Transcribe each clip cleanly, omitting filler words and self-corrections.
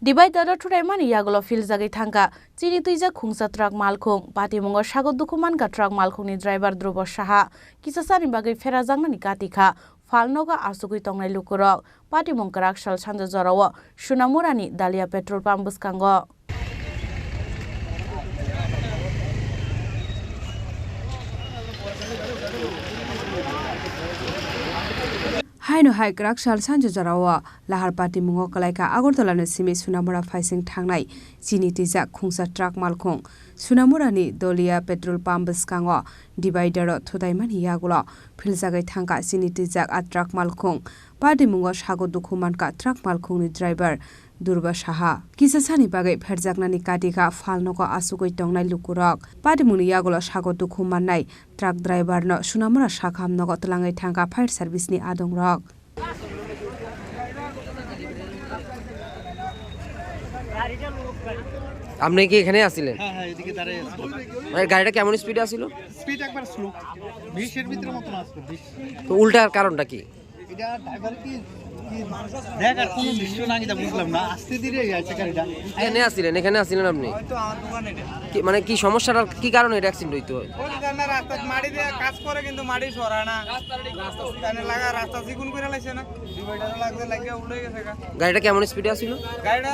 Divider Thutaimani Yakulo Philjagwi thangkha Chini Twijak khungsa truck Malkhung Patimungo sagot dukuman ka truck Malkhung ni driver Dhruva Saha kisasani bagai ferazangni katika falnoga asugui tongnai lukurok Patimung karak sal sanja jarawo Sonamura ni Dalia petrol pump buskango Haino hai karak sal sanja jarawo lahar Patimungo kalaika Agortala ni simi Sonamura faising thangnai Chini Twijak khungsa truck Malkhung Sonamura ni Dalia petrol pump buskango divider Thutaimani Yakulo Philjagwi thangkha Chini Twijak a truck Malkhung Patimungo sagot dukuman ka truck Malkhung ni driver Dhruva Saha kisasani bagai Philjagwi katika falnogo asugui tongnai lukurok Patimungni Yakulo sagot dukuman nai truck driver no Sonamura sakhamnogo tlangai thangkha fire service ni adongrok আপনি কি এখানে আছিলেন? হ্যাঁ হ্যাঁ এদিকে দাঁড়ায় আছি। মানে গাড়িটা কেমন স্পিডে আছিল? স্পিড একবার স্লো 20 এর ভিতরে মতন আসবে 20 তো উল্টার কারণটা কি? এটা ড্রাইভার কি দেখ আর কোন দৃশ্য না কি বুঝলাম না আস্তে ধীরে যাচ্ছে গাড়িটা এখানে আছিলেন আপনি? হয়তো আমার দোকানে কি মানে কি সমস্যাটা কি কারণে এটা অ্যাক্সিডেন্ট হইতো? ওই জানা রাস্তা মাটি দিয়ে কাজ করে কিন্তু মাটি সরায় না রাস্তা লাগা রাস্তা চিকুন করে লাইছে না ডিভাইডার লাগতে লাগিয়া উড়ে গেছে গাড়িটা কেমন স্পিডে আছিল? গাড়িটা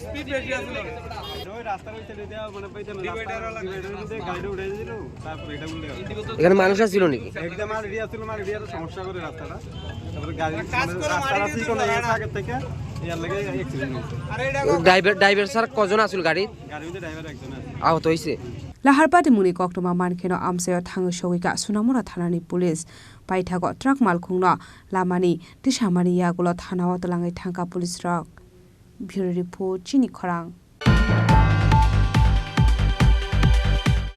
স্পিড বেশি আছিল ওই রাস্তার ওই সাইডে দেয়া মানে পাইতাম ডিভাইডার লাগতে গাড়ি উড়ে দিল তারপর এটা উল্টে গেল এখানে মানুষ ছিল নাকি? একদম আর এরিয়া ছিল মানে এরিয়াতে সমস্যা করে রাস্তাটা তারপরে গাড়ি কাজ করে মাটি দিয়ে কোন আগে থেকে ইয়ার লাগে অ্যাক্সিডেন্ট হইছে আরে এটা ড্রাইভার স্যার কজন আছিল গাড়ি? গাড়িতে ড্রাইভার একজন আছে আহত হইছে। lahar Patimungni koktoma mankheno amsayo thangoi sogika Sonamura thanani police paithago truck Malkhung no lamani Thangmani Yakulo thanao tlangai thangkha police rok Bureau report Chini Khorang